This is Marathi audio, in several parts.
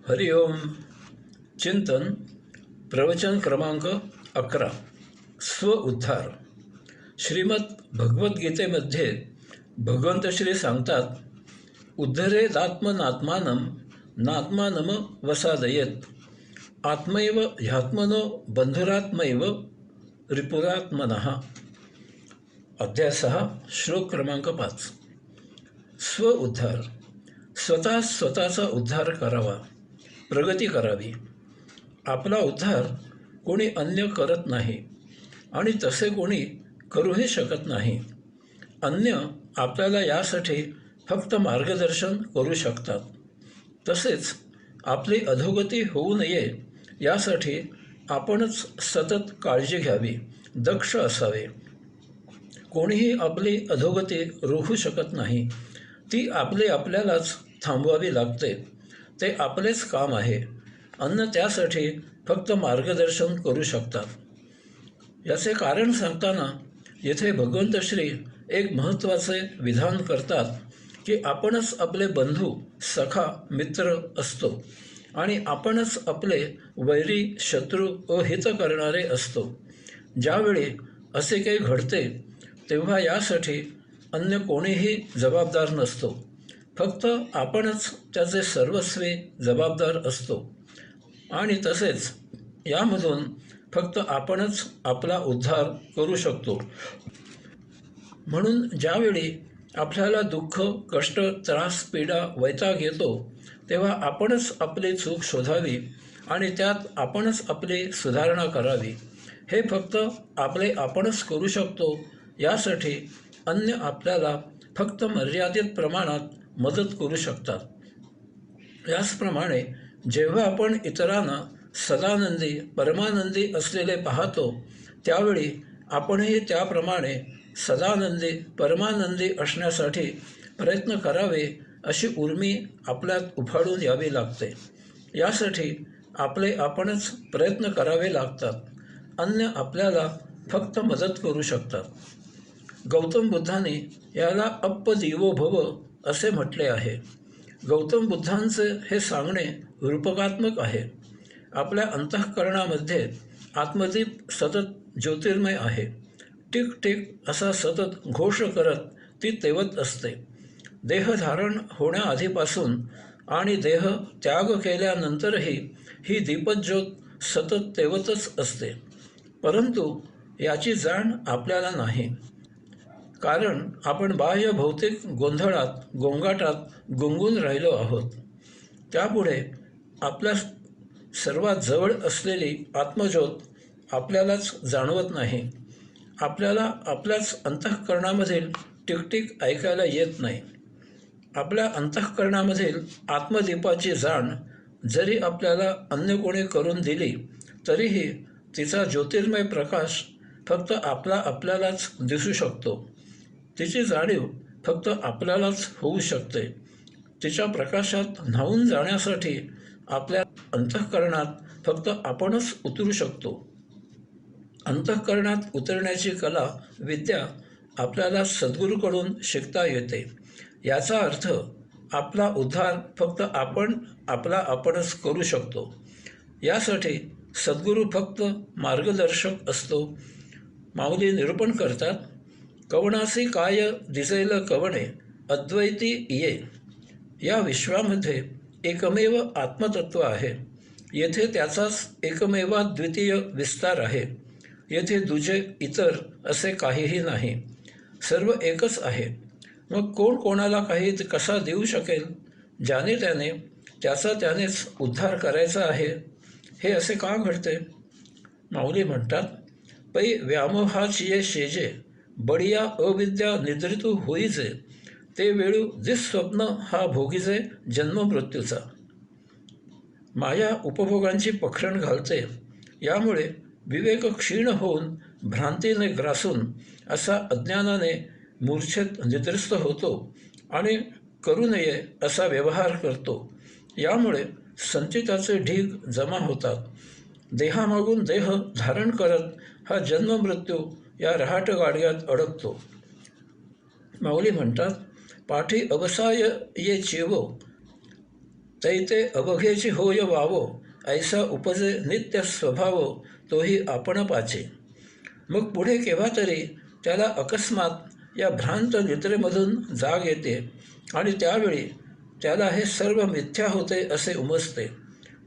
हरिओम. चिंतन. प्रवचन क्रमांक 11. स्व उद्धार. श्रीमद भगवद्गीतेमध्ये भगवंत श्री सांगतात, उद्धरेदात्मनात्मानं नात्मानम वसादयेत. आत्मैव ह्यात्मनो बंधुरात्मैव रिपुरात्मनः. अध्याय 6, श्लोक क्रमांक 5. स्व उद्धार. स्वतःचा उद्धार करावा, प्रगती करावी. आपला उद्धार कोणी अन्य करत नाही आणि तसे कोणी करूही शकत नाही. अन्य आपल्याला यासाठी फक्त मार्गदर्शन करू शकतात. तसेच आपली अधोगती होऊ नये यासाठी आपणच सतत काळजी घ्यावी, दक्ष असावे. कोणीही आपली अधोगती रोखू शकत नाही. ती आपल्यालाच थांबवावी लागते. ते आपलेच काम आहे. अन्य त्यासाठी फक्त मार्गदर्शन करू शकतात. याचे कारण सांगताना येथे भगवंत श्री एक महत्त्वाचे विधान करतात की आपणच आपले बंधू, सखा, मित्र असतो आणि आपणच आपले वैरी, शत्रू व हित करणारे असतो. ज्यावेळी असे काही घडते तेव्हा यासाठी अन्य कोणीही जबाबदार नसतो. फक्त आपणच त्याचे सर्वस्वी जबाबदार असतो आणि तसेच यामधून फक्त आपणच आपला उद्धार करू शकतो. म्हणून ज्यावेळी आपल्याला दुःख, कष्ट, त्रास, पीडा, वैताग येतो तेव्हा आपणच आपली चूक शोधावी आणि त्यात आपणच आपली सुधारणा करावी. हे फक्त आपणच करू शकतो. यासाठी अन्य आपल्याला फक्त मर्यादित प्रमाणात मदत करू शकतात. याचप्रमाणे जेव्हा आपण इतरांना सदानंदी, परमानंदी असलेले पाहतो त्यावेळी आपणही त्याप्रमाणे सदानंदी, परमानंदी असण्यासाठी प्रयत्न करावे अशी उर्मी आपल्यात उफाळून यावी लागते. यासाठी आपणच प्रयत्न करावे लागतात. अन्य आपल्याला फक्त मदत करू शकतात. गौतम बुद्धांनी याला अप्पदीवो भव असे म्हटले आहे. गौतम बुद्धांचे हे सांगणे रूपकात्मक आहे. आपल्या अंतःकरणामध्ये आत्मदीप सतत ज्योतिर्मय आहे. टिक टिक असा सतत घोष करत ती तेवत असते. देहधारण होण्याआधीपासून आणि देह त्याग केल्यानंतरही ही दीपज्योत सतत तेवतच असते. परंतु याची जाण आपल्याला नाही. कारण आपण बाह्य भौतिक गोंगाटात गुंगून राहिलो आहोत. त्यापुढे आपल्या सर्वात जवळ असलेली आत्मज्योत आपल्यालाच जाणवत नाही. आपल्याला आपल्याच अंतःकरणामधील टिकटिक ऐकायला येत नाही. आपल्या अंतःकरणामधील आत्मदीपाची जाण जरी आपल्याला अन्य कोणी करून दिली तरीही तिचा ज्योतिर्मय प्रकाश फक्त आपल्यालाच दिसू शकतो. तिची जाणीव फक्त आपल्यालाच होऊ शकते. तिच्या प्रकाशात न्हावून जाण्यासाठी आपल्या अंतःकरणात फक्त आपणच उतरू शकतो. अंतःकरणात उतरण्याची कला, विद्या आपल्याला सद्गुरूकडून शिकता येते. याचा अर्थ आपला उद्धार फक्त आपणच करू शकतो. यासाठी सद्गुरू फक्त मार्गदर्शक असतो. माऊली निरूपण करतात, कवणासी काय दिसेल कवणे अद्वैती ये. या विश्वामध्ये एकमेव आत्मतत्व आहे. येथे त्याचाच एकमेवाद्वितीय विस्तार आहे. येथे दुजे, इतर असे काहीही नाही. सर्व एकच आहे. मग कोण कोणाला काही कसा देऊ शकेल? ज्याने त्याने त्यानेच उद्धार करायचा आहे. हे असे का घडते? माऊली म्हणतात, पै व्यामोहाचिये शेजे बडिया अविद्या निद्रितू होईजे ते वेळू दिस्वप्न हा भोगीजे जन्म मृत्यूचा. माया उपभोगांची पखरण घालते. यामुळे विवेक क्षीण होऊन भ्रांतीने ग्रासून असा अज्ञानाने मूर्छेत निद्रिस्त होतो आणि करू नये असा व्यवहार करतो. यामुळे संचिताचे ढीग जमा होतात. देहामागून देह धारण करत हा जन्ममृत्यू या रहाट गाडग्यात अडकतो. माऊली म्हणतात, पाठी अवसाय ये चेवो तैते अवघेची होय वावो, ऐसा उपजे नित्य स्वभाव, तोही आपण पाचे. मग पुढे केव्हा तरी त्याला अकस्मात या भ्रांत निद्रेमधून जाग येते आणि त्यावेळी त्याला हे सर्व मिथ्या होते असे उमजते.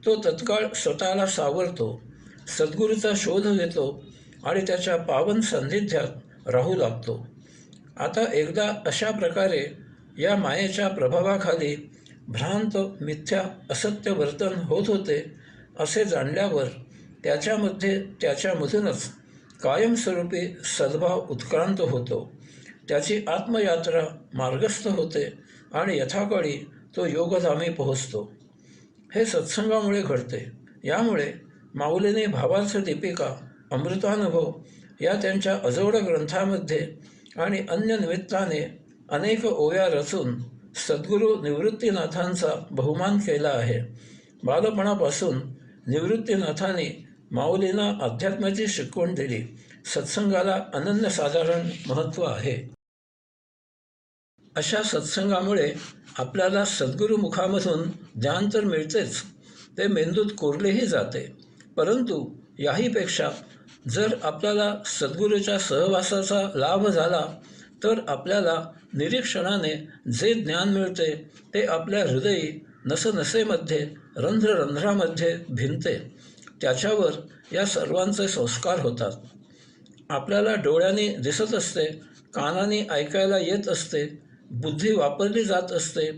तो तत्काळ स्वतःला सावरतो, सद्गुरूचा शोध घेतो आणि त्याच्या पावन सान्निध्यात राहू लागतो. आता एकदा अशा प्रकारे या मायेच्या प्रभावाखाली भ्रांत मिथ्या असत्य वर्तन होत होते असे जाणल्यावर त्याच्यामधूनच कायमस्वरूपी सद्भाव उत्क्रांत होतो. त्याची आत्मयात्रा मार्गस्थ होते आणि यथाकाळी तो योगधामी पोहोचतो. हे सत्संगामुळे घडते. यामुळे माऊलीने भावार्थ दीपिका, अमृतानुभव या त्यांच्या अजोड ग्रंथामध्ये आणि अन्य निमित्ताने अनेक ओव्या रचून सद्गुरू निवृत्तीनाथांचा बहुमान केला आहे. बालपणापासून निवृत्तीनाथांनी माऊलींना अध्यात्माची शिकवण दिली. सत्संगाला अनन्यसाधारण महत्त्व आहे. अशा सत्संगामुळे आपल्याला सद्गुरुमुखामधून ज्ञान तर मिळतेच, ते मेंदूत कोरलेही जाते. परंतु याहीपेक्षा जर आपल्याला सद्गुरूच्या सहवासाचा लाभ झाला तर आपल्याला निरीक्षणाने जे ज्ञान मिळते ते आपल्या हृदयी नसनसेमध्ये रंध्ररंध्रामध्ये भिनते. त्याच्यावर या सर्वांचे संस्कार होतात. आपल्याला डोळ्यांनी दिसत असते, कानांनी ऐकायला येत असते, बुद्धी वापरली जात असते,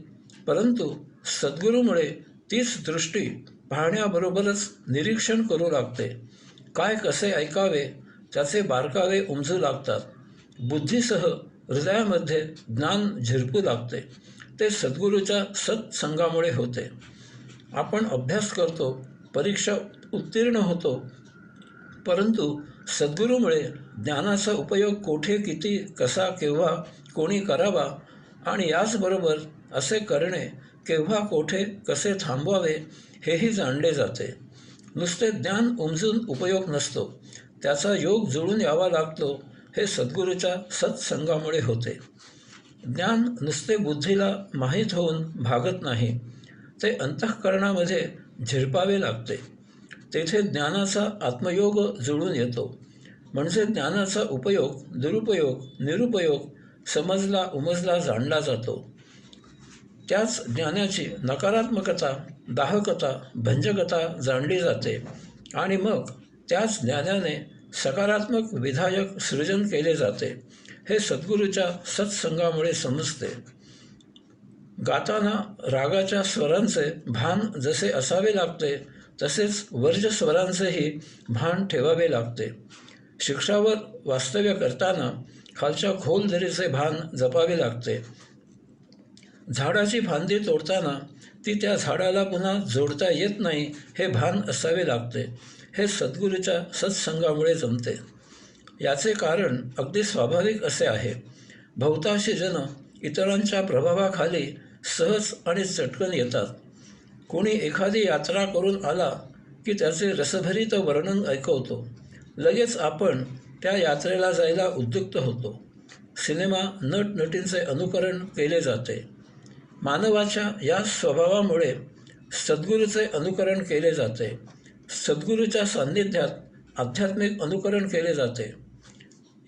परंतु सद्गुरूमुळे तीच दृष्टी पाहण्याबरोबरच निरीक्षण करू लागते. काय कसे ऐकावे त्याचे बारकावे उमजू लागतात. बुद्धीसह हृदयामध्ये ज्ञान झिरपू लागते. ते सद्गुरूच्या सत्संगामुळे होते. आपण अभ्यास करतो, परीक्षा उत्तीर्ण होतो, परंतु सद्गुरूमुळे ज्ञानाचा उपयोग कोठे, किती, कसा, केव्हा, कोणी करावा आणि याचबरोबर असे करणे केव्हा, कोठे, कसे थांबवावे हेही जाणले जाते. नुसते ज्ञान उमजून उपयोग नसतो, त्याचा योग जुळून यावा लागतो. हे सद्गुरूच्या सत्संगामुळे होते. ज्ञान नुसते बुद्धीला माहीत होऊन भागत नाही, ते अंतःकरणामध्ये झिरपावे लागते. तेथे ज्ञानाचा आत्मयोग जुळून येतो. म्हणजे ज्ञानाचा उपयोग, दुरुपयोग, निरुपयोग समजला, उमजला, जाणला जातो. त्याच ज्ञानाची नकारात्मकता, दाहकता, भंजकता जाणली जाते आणि मग त्याच ज्ञानाने सकारात्मक विधायक सृजन केले जाते. हे सद्गुरूच्या सत्संगामुळे समजते. गाताना रागाच्या स्वरांचे भान जसे असावे लागते तसेच वर्ज स्वरांचेही भान ठेवावे लागते. शिक्षावर वास्तव्य करताना खालच्या खोल दरीचे भान जपावे लागते. झाडाची फांदी तोडताना ती त्या झाडाला पुन्हा जोडता येत नाही हे भान असावे लागते. हे सद्गुरूच्या सत्संगामुळे जमते. याचे कारण अगदी स्वाभाविक असे आहे. बहुतांशी जन इतरांच्या प्रभावाखाली सहज आणि चटकन येतात. कोणी एखादी यात्रा करून आला की त्याचे रसभरीत वर्णन ऐकवतो. लगेच आपण त्या यात्रेला जायला उद्युक्त होतो. सिनेमा, नटनटींचे अनुकरण केले जाते. मानवाच्या या स्वभावामुळे सद्गुरूचे अनुकरण केले जाते. सद्गुरूच्या सान्निध्यात आध्यात्मिक अनुकरण केले जाते.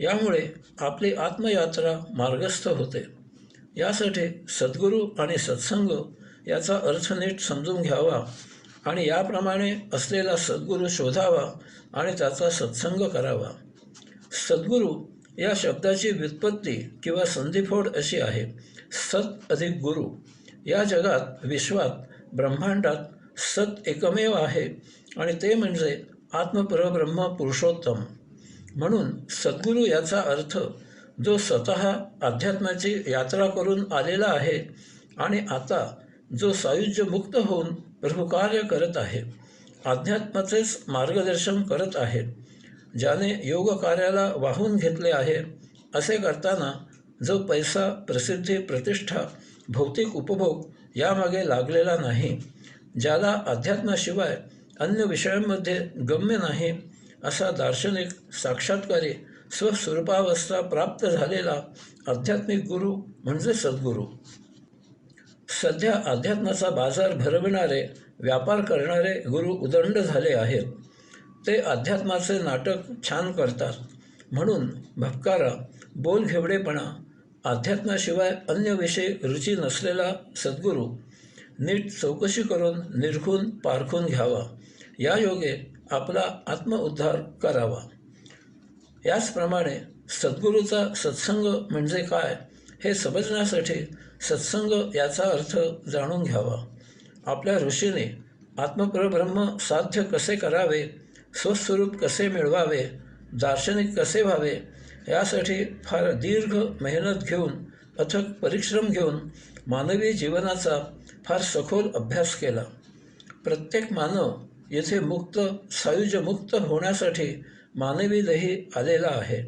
यामुळे आपली आत्मयात्रा मार्गस्थ होते. यासाठी सद्गुरू आणि सत्संग याचा अर्थ नीट समजून घ्यावा आणि याप्रमाणे असलेला सद्गुरू शोधावा आणि त्याचा सत्संग करावा. सद्गुरू या शब्दाची व्युत्पत्ती किंवा संधिफोड अशी आहे: सत अधिक गुरु. या जगात, विश्वात, ब्रह्मांडात सत एकमेव आहे आणि ते म्हणजे आत्मपरब्रह्म पुरुषोत्तम. म्हणून सद्गुरू याचा अर्थ जो स्वतः अध्यात्माची यात्रा करून आलेला आहे आणि आता जो सायुज्यमुक्त होऊन प्रभुकार्य करत आहे, अध्यात्माचेच मार्गदर्शन करत आहे, ज्याने योग कार्याला वाहून घेतले आहे. असे करताना जो पैसा, प्रसिद्धी, प्रतिष्ठा, भौतिक उपभोग यामागे लागलेला नाही, ज्याला अध्यात्माशिवाय अन्य विषयांमध्ये गम्य नाही, असा दार्शनिक, साक्षात्कारी, स्वस्वरूपावस्था प्राप्त झालेला आध्यात्मिक गुरु म्हणजे सद्गुरू. सध्या अध्यात्माचा बाजार भरविणारे, व्यापार करणारे गुरु उदंड झाले आहेत. ते अध्यात्माचे नाटक छान करतात. म्हणून भपकारा, बोलघेवडेपणा, अध्यात्माशिवाय अन्य विषय रुची नसलेला सद्गुरू नीट चौकशी करून निरखून पारखून घ्यावा. या योगे आपला आत्मउद्धार करावा. याचप्रमाणे सद्गुरूचा सत्संग म्हणजे काय हे समजण्यासाठी सत्संग याचा अर्थ जाणून घ्यावा. आपल्या ऋषीने आत्मपरब्रह्म साध्य कसे करावे, स्वस्वरूप कसे मिळवावे, दार्शनिक कसे व्हावे यासाठी फार दीर्घ मेहनत घेऊन, अथक परिश्रम घेऊन मानवी जीवनाचा फार सखोल अभ्यास केला. प्रत्येक मानव येथे मुक्त, सायुज्यमुक्त होण्यासाठी मानवी देही आलेला आहे.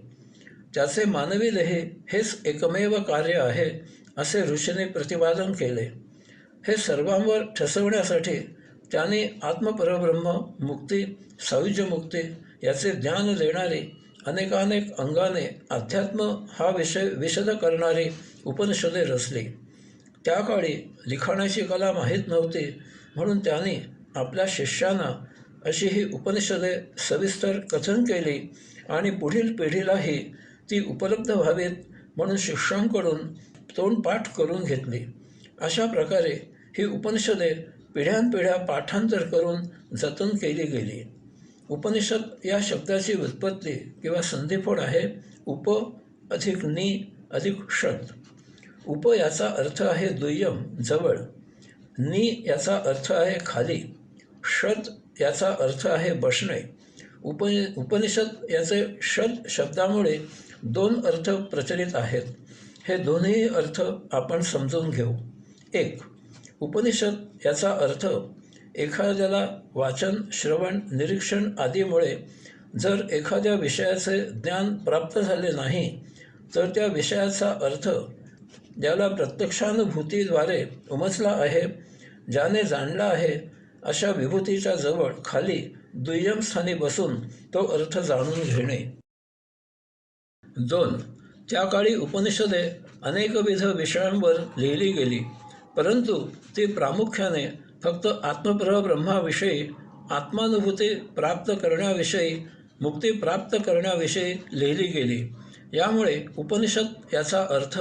त्याचे मानवी देही हेच एकमेव कार्य आहे असे ऋषीने प्रतिपादन केले. हे सर्वांवर ठसवण्यासाठी त्याने आत्मपरब्रह्म मुक्ती, सायुज्यमुक्ती याचे ज्ञान देणारी अनेकानेक अंगाने अध्यात्म हा विषय विशद करणारी उपनिषदे रचली. त्या काळी लिखाणाची कला माहीत नव्हती, म्हणून त्यांनी आपल्या शिष्यांना अशी ही उपनिषदे सविस्तर कथन केली आणि पुढील पिढीलाही ती उपलब्ध व्हावीत म्हणून शिष्यांकडून तोंडपाठ करून घेतली. अशा प्रकारे ही उपनिषदे पिढ्यानपिढ्या पाठांतर करून जतन केली गेली. उपनिषद या शब्दाची व्युत्पत्ती किंवा संधिफोड आहे उप अधिक नि अधिक षद. उप याचा अर्थ आहे दुय्यम, जवळ. नि याचा अर्थ आहे खाली. षद याचा अर्थ आहे बसणे. उपनिषद याचे षद शब्दामुळे दोन अर्थ प्रचलित आहेत. हे दोन्ही अर्थ आपण समजून घेऊ. एक, उपनिषद याचा अर्थ एखाद्याला वाचन, श्रवण, निरीक्षण आदीमुळे जर एखाद्या विषयाचे ज्ञान प्राप्त झाले नाही तर त्या विषयाचा अर्थ ज्याला प्रत्यक्षानुभूतीद्वारे उमजला आहे, ज्याने जाणला आहे, अशा विभूतीच्या जवळ खाली दुय्यम स्थानी बसून तो अर्थ जाणून घेणे. 2. त्या काळी उपनिषदे अनेकविध विषयांवर लिहिली गेली, परंतु ती प्रामुख्याने फक्त आत्मपरब्रह्माविषयी, आत्मानुभूती प्राप्त करण्याविषयी, मुक्ती प्राप्त करण्याविषयी लिहिली गेली. यामुळे उपनिषद याचा अर्थ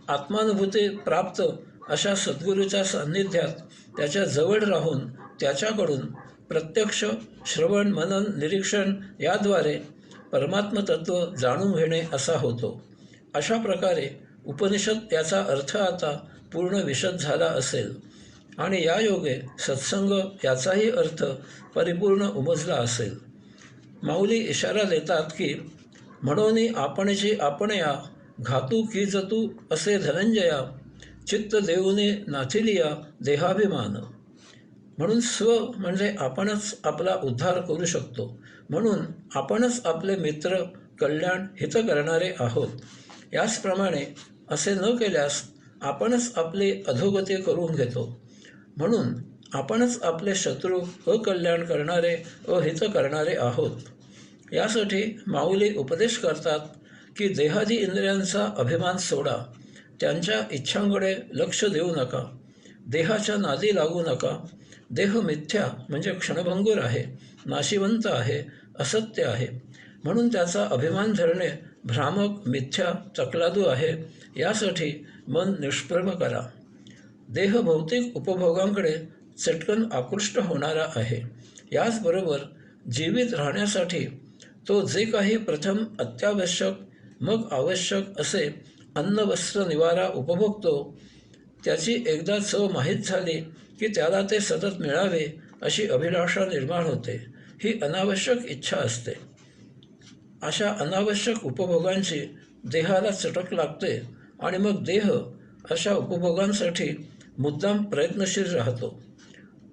आत्मानुभूती प्राप्त अशा सद्गुरूच्या सान्निध्यात त्याच्या जवळ राहून त्याच्याकडून प्रत्यक्ष श्रवण, मनन, निरीक्षण याद्वारे परमात्मतत्व जाणून घेणे असा होतो. अशा प्रकारे उपनिषद याचा अर्थ आता पूर्ण विशद झाला असेल आणि या योगे सत्संग याचाही अर्थ परिपूर्ण उमजला असेल. माऊली इशारा देतात की म्हणोनी आपणची आपणया घातू की जतू असे धनंजया चित्त देऊने नाथिलिया देहाभिमान. म्हणून स्व म्हणजे आपणच आपला उद्धार करू शकतो. म्हणून आपणच आपले मित्र, कल्याण, हित करणारे आहोत. याचप्रमाणे असे न केल्यास आपणच आपली अधोगती करून घेतो. म्हणून आपणच आपले शत्रू, अकल्याण करणारे, अहित करणारे आहोत. यासाठी माऊली उपदेश करतात की देहादी इंद्रियांचा अभिमान सोडा, त्यांच्या इच्छांकडे लक्ष देऊ नका, देहाच्या नादी लागू नका. देह मिथ्या म्हणजे क्षणभंगूर आहे, नाशिवंत आहे, असत्य आहे. म्हणून त्याचा अभिमान धरणे भ्रामक, मिथ्या, चकलादू आहे. यासाठी मन निष्प्रभ करा. देह भौतिक उपभोगांकडे चटकन आकृष्ट होणारा आहे. याचबरोबर जीवित राहण्यासाठी तो जे काही प्रथम अत्यावश्यक मग आवश्यक असे अन्न, वस्त्र, निवारा उपभोगतो, त्याची एकदा चव माहीत झाली की त्याला ते सतत मिळावे अशी अभिलाषा निर्माण होते. ही अनावश्यक इच्छा असते. अशा अनावश्यक उपभोगांची देहाला चटक लागते आणि मग देह अशा उपभोगांसाठी मुद्दाम प्रयत्नशील राहतो.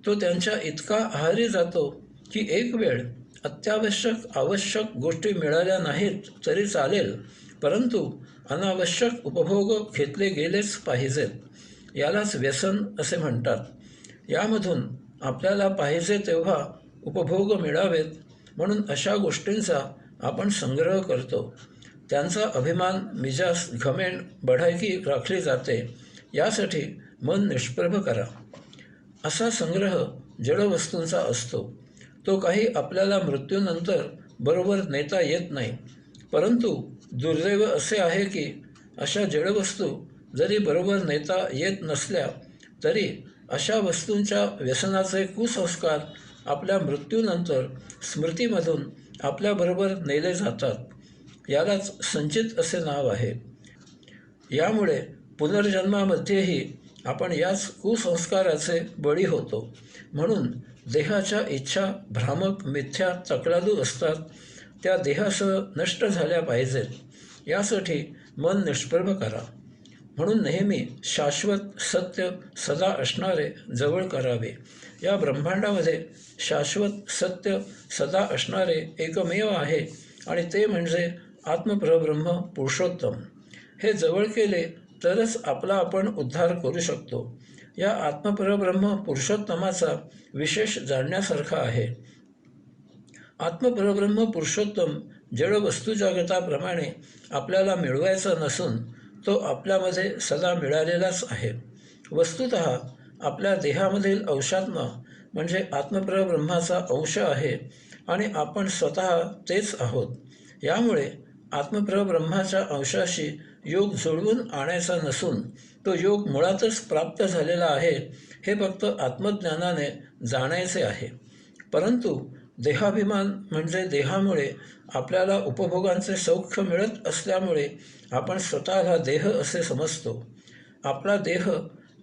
तो त्यांच्या इतका आहारी जातो की एक वेळ अत्यावश्यक आवश्यक गोष्टी मिळाल्या नाहीत तरी चालेल, परंतु अनावश्यक उपभोग घेतले गेलेच पाहिजेत. यालाच व्यसन असे म्हणतात. यामधून आपल्याला पाहिजे तेव्हा उपभोग मिळावेत म्हणून अशा गोष्टींचा आपण संग्रह करतो. त्यांचा अभिमान, मिजाज, घमेंड, बढायकी राखली जाते. यासाठी मन निष्प्रभ करा. असा संग्रह जडवस्तूंचा असतो. तो काही आपल्याला मृत्यूनंतर बरोबर नेता येत नाही. परंतु दुर्दैव असे आहे की अशा जडवस्तू जरी बरोबर नेता येत नसल्या तरी अशा वस्तूंच्या व्यसनाचे कुसंस्कार आपल्या मृत्यूनंतर स्मृतीमधून आपल्याबरोबर नेले जातात. यालाच संचित असे नाव आहे. यामुळे पुनर्जन्मामध्येही आपण याच कुसंस्काराचे बळी होतो. म्हणून देहाच्या इच्छा भ्रामक मिथ्या तकलादू असतात. त्या देहासह नष्ट झाल्या पाहिजेत. यासाठी मन निष्प्रभ करा. म्हणून नेहमी शाश्वत सत्य सदा असणारे जवळ करावे. या ब्रह्मांडामध्ये शाश्वत सत्य सदा असणारे एकमेव आहे आणि ते म्हणजे आत्मपरब्रह्म पुरुषोत्तम. हे जवळ केले तरच आपला आपण उद्धार करू शकतो. या आत्मपरब्रह्म पुरुषोत्तमाचा विशेष जाणण्यासारखा आहे. आत्मपरब्रह्म पुरुषोत्तम जड वस्तुजागताप्रमाणे आपल्याला मिळवायचा नसून तो आपल्यामध्ये सदा मिळालेलाच आहे. वस्तुतः आपल्या देहामधील अंशात्मा म्हणजे आत्मपरब्रह्माचा अंश आहे आणि आपण स्वतः तेच आहोत. यामुळे आत्मपरब्रह्माच्या अंशाशी योग जुळवून आणायचा नसून तो योग मुळातच प्राप्त झालेला आहे हे फक्त आत्मज्ञानाने जाणायचे आहे. परंतु देहाभिमान म्हणजे देहामुळे आपल्याला उपभोगांचे सौख्य मिळत असल्यामुळे आपण स्वतःला देह असे समजतो. आपला देह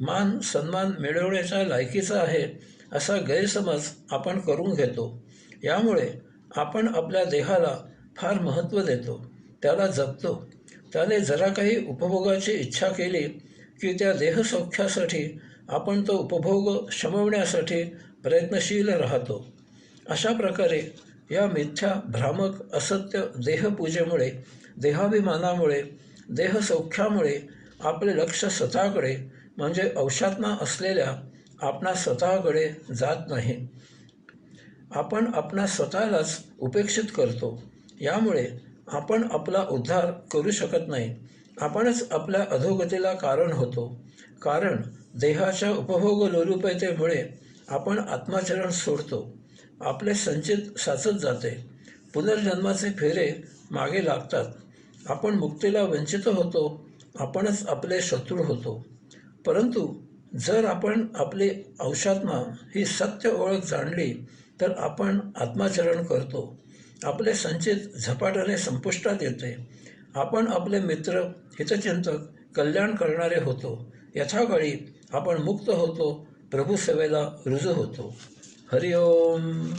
मान सन्मान मिळवण्याच्या लायकीचा आहे असा गैरसमज आपण करून घेतो. यामुळे आपण आपल्या देहाला फार महत्त्व देतो, त्याला जपतो. त्याने जरा काही उपभोगाची इच्छा केली की त्या देहसौख्यासाठी आपण तो उपभोग शमवण्यासाठी प्रयत्नशील राहतो. अशा प्रकारे या मिथ्या भ्रामक असत्य देहपूजेमुळे देहाभिमानामुळे देहसौख्यामुळे आपले लक्ष स्वतःकडे म्हणजे अंशात्मा असलेल्या आपणा स्वतःकडे जात नाही. आपण आपणा स्वतःलाच उपेक्षित करतो. यामुळे आपण आपला उद्धार करू शकत नाही. आपणच आपल्या अधोगतीला कारण होतो. कारण देहाच्या उपभोग लोलुपतेमुळे आपण आत्माचरण सोडतो. आपले संचित साचत जाते. पुनर्जन्माचे फेरे मागे लागतात. आपण मुक्तीला वंचित होतो. आपणच आपले शत्रू होतो. परंतु जर आपण आपली अंशात्मा ही सत्य ओळख जाणली तर आपण आत्माचरण करतो. आपले संचित झपाट्याने संपुष्टात येते. आपण आपले मित्र हितचिंतक कल्याण करणारे होतो. यथाकाळी आपण मुक्त होतो. प्रभुसेवेला रुजू होतो. हरिओम.